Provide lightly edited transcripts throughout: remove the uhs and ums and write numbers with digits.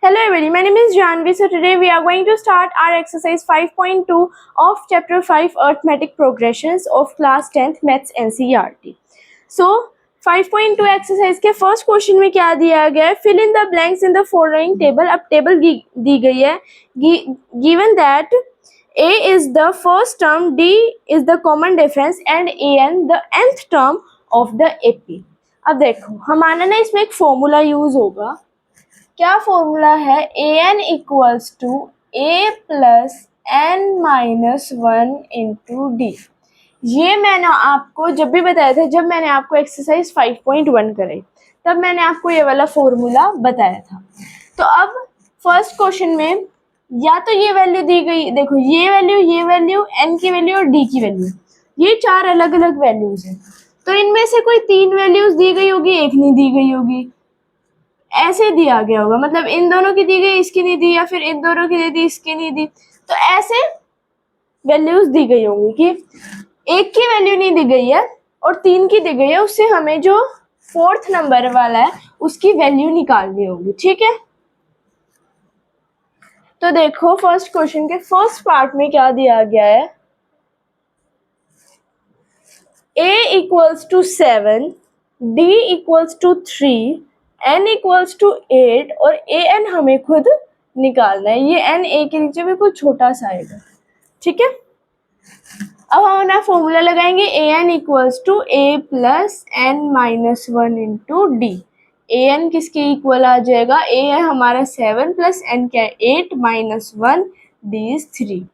Hello everybody, my name is Janvi. So today we are going to start our exercise 5.2 of chapter 5 arithmetic progressions of class 10th maths NCERT. So 5.2 exercise के first question में क्या दिया गया है, fill in the blanks in the following table. अब table दी गई है, given that A is the first term, D is the common difference and AN the nth term of the AP. अब देखो हमारा ना इसमें एक फॉर्मूला यूज होगा. क्या फॉर्मूला है, A N equals to A plus N minus one into D. ये मैंने आपको जब भी बताया था, जब मैंने आपको एक्सरसाइज 5.1 कराई तब मैंने आपको ये वाला फॉर्मूला बताया था. तो अब फर्स्ट क्वेश्चन में या तो ये वैल्यू दी गई, देखो ये वैल्यू एन की वैल्यू और डी की वैल्यू, ये चार अलग अलग वैल्यूज हैं. तो इनमें से कोई तीन वैल्यूज दी गई होगी, एक नहीं दी गई होगी, ऐसे दिया गया होगा. मतलब इन दोनों की दी गई, इसकी नहीं दी, या फिर इन दोनों की दे दी, इसकी नहीं दी. तो ऐसे वैल्यूज दी गई होंगी कि एक की वैल्यू नहीं दी गई है और तीन की दी गई है, उससे हमें जो फोर्थ नंबर वाला है उसकी वैल्यू निकालनी होगी. ठीक है, तो देखो फर्स्ट क्वेश्चन के फर्स्ट पार्ट में क्या दिया गया है, a equals to 7, d equals to 3, n equals to 8 और ए एन हमें खुद निकालना है. ये n a के नीचे भी कुछ छोटा सा आएगा. ठीक है, अब हम अपना फॉर्मूला लगाएंगे. A N equals to A plus N minus one into D. A N किसके इक्वल आ जाएगा, ए है हमारा 7 प्लस एन क्या है 8 minus one, D is 3.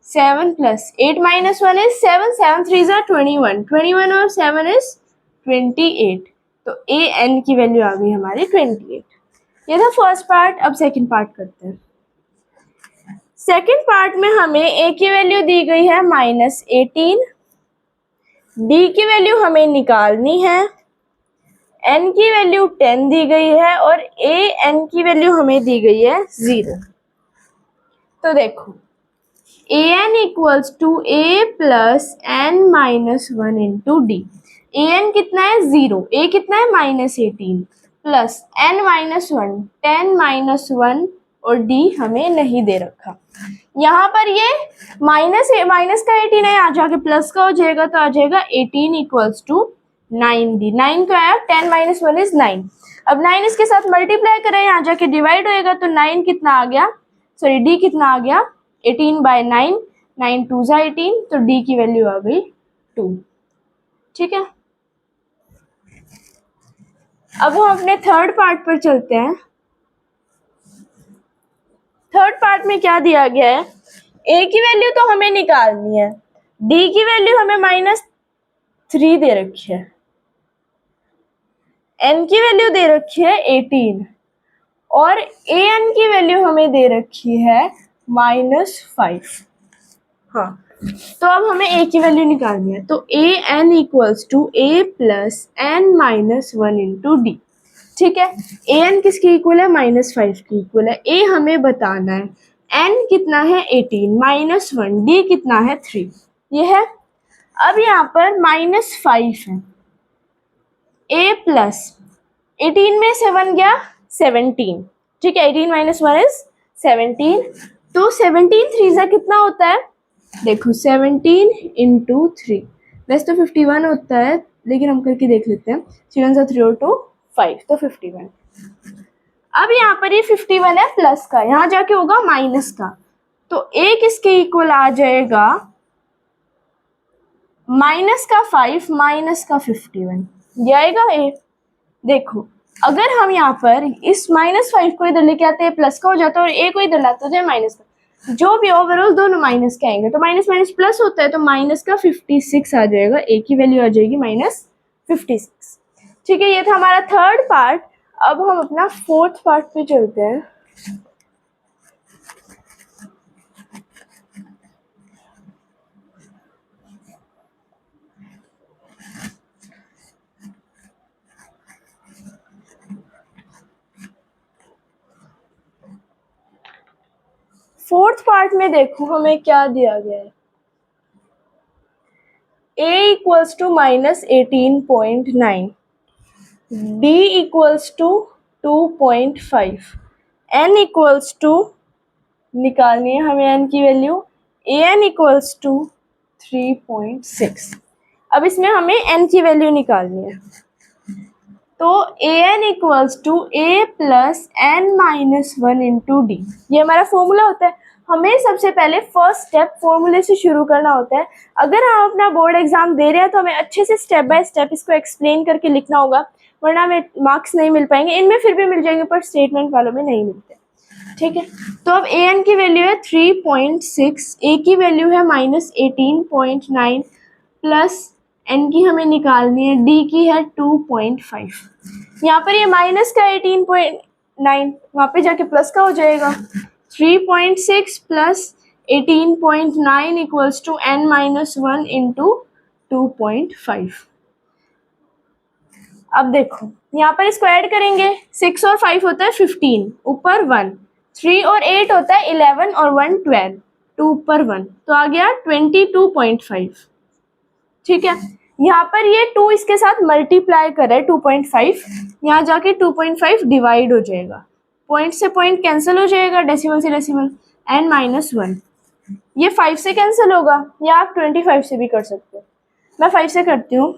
7 plus 8 minus 1 is 7, 7 3 are 21, 21 और 7 is 28. तो ए एन की वैल्यू आ गई हमारी 28. ये था फर्स्ट पार्ट. अब सेकंड पार्ट करते हैं. सेकंड पार्ट में हमें ए की वैल्यू दी गई है -18, डी की वैल्यू हमें निकालनी है, एन की वैल्यू 10 दी गई है और ए एन की वैल्यू हमें दी गई है 0. तो देखो A N equals to A plus N minus one into D. A N कितना है 0, ए कितना है -18 plus N minus one 10 minus one और डी हमें नहीं दे रखा. यहाँ पर ये माइनस का 18 है, आ जाके प्लस का हो जाएगा तो आ जाएगा 18 इक्वल्स टू 9 डी. 9 तो आया, 10 माइनस वन इज 9. अब 9 इसके साथ मल्टीप्लाई करें, यहाँ जाके डिवाइड होएगा तो 9 कितना आ गया, सॉरी डी कितना आ गया 18 बाय 9, 9 2 जा 18, तो डी की वैल्यू आ गई 2. ठीक है, अब हम अपने थर्ड पार्ट पर चलते हैं. थर्ड पार्ट में क्या दिया गया है, ए की वैल्यू तो हमें निकालनी है, डी की वैल्यू हमें -3 दे रखी है, एन की वैल्यू दे रखी है 18 और ए एन की वैल्यू हमें दे रखी है -5. हाँ, तो अब हमें ए की वैल्यू निकालनी है. तो A N equals to A plus N minus one into D. ठीक है, ए एन किसकी इक्वल है -5 की इक्वल है. ए हमें बताना है एन कितना है 18 माइनस वन, डी कितना है 3, ये है. अब यहाँ पर -5 है, ए प्लस 18 में से 1 गया 17. ठीक है, 18 माइनस वन इज 17. तो 17 3 से कितना होता है, देखो 17 इंटू 3, वैसे तो 51 होता है लेकिन हम करके देख लेते हैं. 7 3 और 2 5, तो 51. अब यहाँ पर ये 51 है प्लस का, यहाँ जाके होगा माइनस का. तो ए किसके इक्वल आ जाएगा, माइनस का 5 माइनस का 51, ये आएगा ए. देखो अगर हम यहाँ पर इस -5 को इधर लेके आते हैं प्लस का हो जाता है और ए को इधर लाते हैं माइनस का, जो भी ओवरऑल दोनों माइनस के आएंगे तो माइनस माइनस प्लस होता है, तो माइनस का 56 आ जाएगा, ए की वैल्यू आ जाएगी -56. ठीक है, ये था हमारा थर्ड पार्ट. अब हम अपना फोर्थ पार्ट पे चलते हैं. फोर्थ पार्ट में देखो हमें क्या दिया गया है, a equals to -18.9, d equals to 2.5, n equals to, निकालनी है हमें n की वैल्यू, an इक्वल्स टू 3.6। अब इसमें हमें n की वैल्यू निकालनी है, तो an equals to a plus n minus 1 into D, ये हमारा फॉर्मूला होता है। हमें सबसे पहले फर्स्ट स्टेप फॉर्मूले से शुरू करना होता है। अगर हम अपना बोर्ड एग्जाम दे रहे हैं तो हमें अच्छे से स्टेप बाय स्टेप इसको एक्सप्लेन करके लिखना होगा, वरना हमें मार्क्स नहीं मिल पाएंगे। इनमें फिर भी मिल जाएंगे पर स्टेटमेंट वालों में नहीं मिलते, ठीक है। तो अब ए एन की वैल्यू है 3.6, ए की वैल्यू है -18.9 प्लस एन की हमें निकालनी है, डी की है 2.5। यहाँ पर ये माइनस का 18.9 वहाँ पे जाके प्लस का हो जाएगा। 3.6 plus 18.9 equals to n minus 1 into 2.5। अब देखो यहाँ पर इसको ऐड करेंगे, 6 और 5 होता है 15, ऊपर 1, 3 और 8 होता है 11 और 1 12, 2 ऊपर 1, तो आ गया 22.5, ठीक है। यहाँ पर ये 2 इसके साथ मल्टीप्लाई कर रहा है 2.5, यहाँ जाके 2.5 डिवाइड हो जाएगा, पॉइंट से पॉइंट कैंसिल हो जाएगा, डेसिमल से डेसिमल, n माइनस 1, ये 5 से कैंसिल होगा, या आप 25 से भी कर सकते हो। मैं 5 से करती हूँ,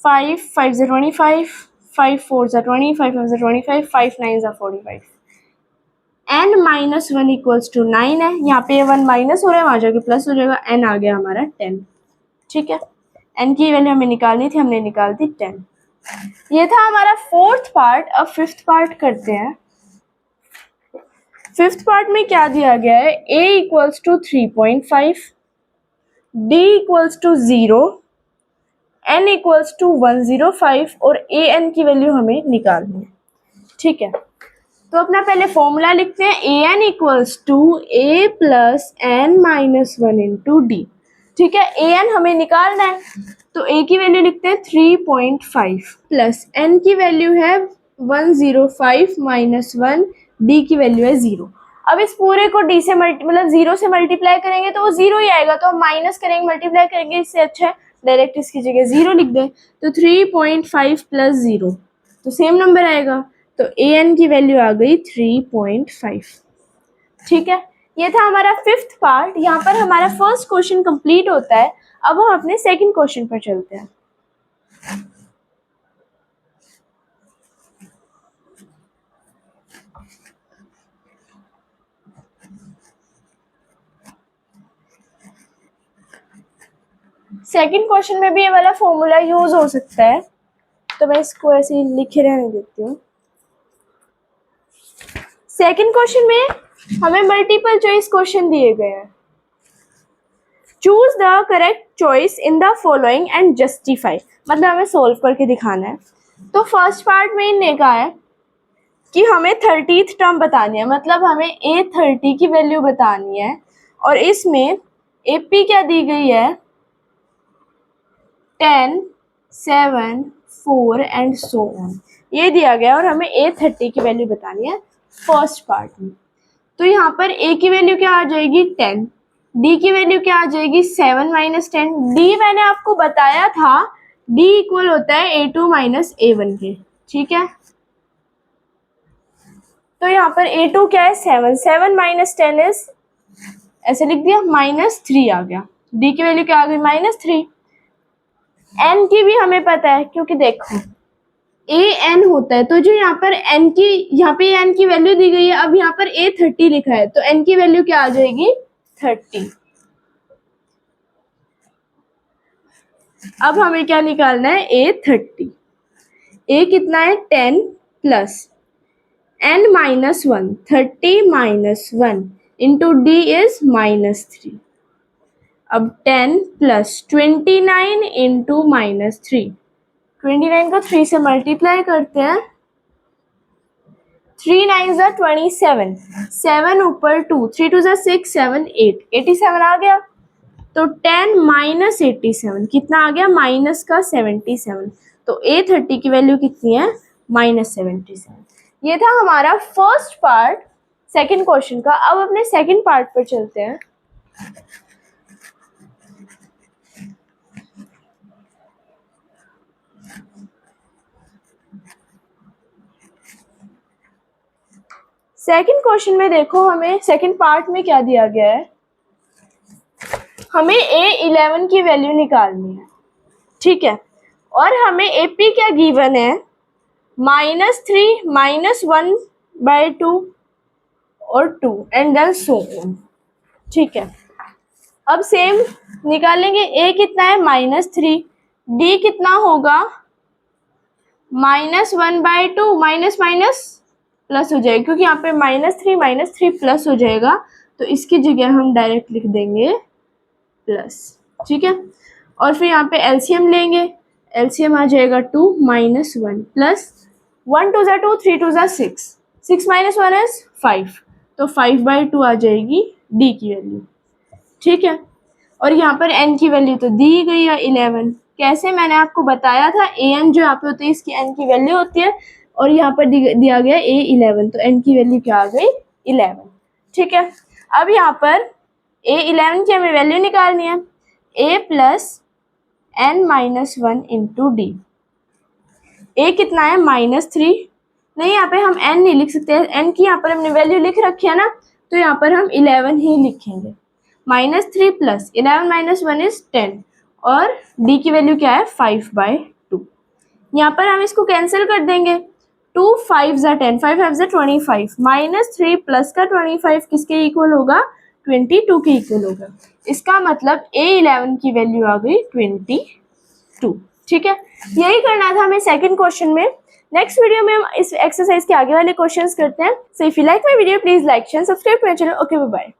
5 5 ज़ा 25, 5 4 ज़ा 20, 5 5 ज़ा 25, 5 9 ज़ा 45, n माइनस 1 इक्वल्स टू 9 है। यहाँ पे 1 माइनस हो रहा है, वहां जाके प्लस हो जाएगा, n आ गया हमारा 10, ठीक है। n की वैल्यू हमें निकालनी थी, हमने निकाल दी 10। ये था हमारा फोर्थ पार्ट। अब फिफ्थ पार्ट करते हैं। फिफ्थ पार्ट में क्या दिया गया है, a equals to 3.5, d equals to 0, n equals to 105 और a n की वैल्यू हमें निकालनी है, ठीक है। तो अपना पहले फॉर्मूला लिखते हैं, A N equals to A plus N minus 1 into D, ठीक है। ए एन हमें निकालना है, तो ए की वैल्यू लिखते हैं 3.5 प्लस एन की वैल्यू है 105 माइनस 1, डी की वैल्यू है 0। अब इस पूरे को डी से मतलब 0 से मल्टीप्लाई करेंगे तो वो 0 ही आएगा, तो हम माइनस करेंगे, मल्टीप्लाई करेंगे, इससे अच्छा है डायरेक्ट इसकी जगह 0 लिख दें। तो 3.5 प्लस 0 तो सेम नंबर आएगा, तो ए एन की वैल्यू आ गई 3.5, ठीक है। ये था हमारा फिफ्थ पार्ट। यहाँ पर हमारा फर्स्ट क्वेश्चन कंप्लीट होता है। अब हम अपने सेकंड क्वेश्चन पर चलते हैं। सेकंड क्वेश्चन में भी ये वाला फॉर्मूला यूज हो सकता है, तो मैं इसको ऐसे ही लिखे रहने देती हूँ। सेकंड क्वेश्चन में हमें मल्टीपल चॉइस क्वेश्चन दिए गए हैं। Choose the correct choice in the following and justify, मतलब हमें सोल्व करके दिखाना है। तो फर्स्ट पार्ट में इन्हें कहा है कि हमें 30th टर्म बतानी है, मतलब हमें A30 की वैल्यू बतानी है, और इसमें AP क्या दी गई है, 10 7 4 एंड सो ऑन, ये दिया गया, और हमें A30 की वैल्यू बतानी है फर्स्ट पार्ट में। तो यहाँ पर A की वैल्यू क्या आ जाएगी 10, D की वैल्यू क्या आ जाएगी 7 माइनस 10, D मैंने आपको बताया था D इक्वल होता है A2 माइनस A1 के, ठीक है। तो यहाँ पर A2 क्या है 7, 7 माइनस 10 इज, ऐसे लिख दिया, -3 आ गया। D की वैल्यू क्या आ गई -3। N की भी हमें पता है, क्योंकि देखो an होता है, तो जो यहाँ पर n की, यहाँ पे n की वैल्यू दी गई है, अब यहाँ पर A30 लिखा है, तो n की वैल्यू क्या आ जाएगी 30। अब हमें क्या निकालना है, A30, A कितना है 10 plus n minus 1, 30 minus 1 into D is -3। अब 10 प्लस 29 इंटू -3, 29 को 3 से मल्टीप्लाई करते हैं, 3 9 ज़ा 27, 7 ऊपर 2, 3 2 ज़ा 6 7 8, 87 आ गया। तो 10 माइनस 87 कितना आ गया, माइनस का 77। तो A30 की वैल्यू कितनी है, -77। ये था हमारा फर्स्ट पार्ट सेकंड क्वेश्चन का। अब अपने सेकंड पार्ट पर चलते हैं। सेकंड क्वेश्चन में देखो, हमें सेकंड पार्ट में क्या दिया गया है, हमें A11 की वैल्यू निकालनी है, ठीक है, और हमें AP क्या गिवन है, -3, -1/2 और 2 एंड देन सो ऑन, ठीक है। अब सेम निकालेंगे, A कितना है -3, D कितना होगा -1/2, माइनस माइनस प्लस हो जाएगा, क्योंकि यहाँ पे -3 प्लस हो जाएगा, तो इसकी जगह हम डायरेक्ट लिख देंगे प्लस, ठीक है। और फिर यहाँ पे एलसीएम लेंगे, एलसीएम आ जाएगा 2 - 1 प्लस 1 2 2, 3 2 6, 6 - 1 is 5, तो 5/2 आ जाएगी डी की वैल्यू, ठीक है। और यहाँ पर एन की वैल्यू तो दी गई है 11, कैसे, मैंने आपको बताया था एन जो यहाँ पे होती है इसकी एन की वैल्यू होती है, और यहाँ पर दिया गया A11, तो एन की वैल्यू क्या आ गई 11, ठीक है। अब यहाँ पर A11 की हमें वैल्यू निकालनी है, A plus n-1 into D. A कितना है -3, नहीं यहाँ पे हम n नहीं लिख सकते, n की यहाँ पर हमने वैल्यू लिख रखी है ना, तो यहाँ पर हम 11 ही लिखेंगे। -3 प्लस 11 - 1 इज 10, और d की वैल्यू क्या है 5/2। यहाँ पर हम इसको कैंसिल कर देंगे, 2 5 ज़ा 10, 5 5 ज़ा 25, -3 प्लस का 25 किसके इक्वल होगा, 22 के इक्वल होगा। इसका मतलब A11 की वैल्यू आ गई 22, ठीक है। यही करना था हमें सेकंड क्वेश्चन में। नेक्स्ट वीडियो में हम इस एक्सरसाइज के आगे वाले क्वेश्चंस करते हैं। So if you like my video please like share subscribe to my channel. Okay, bye bye.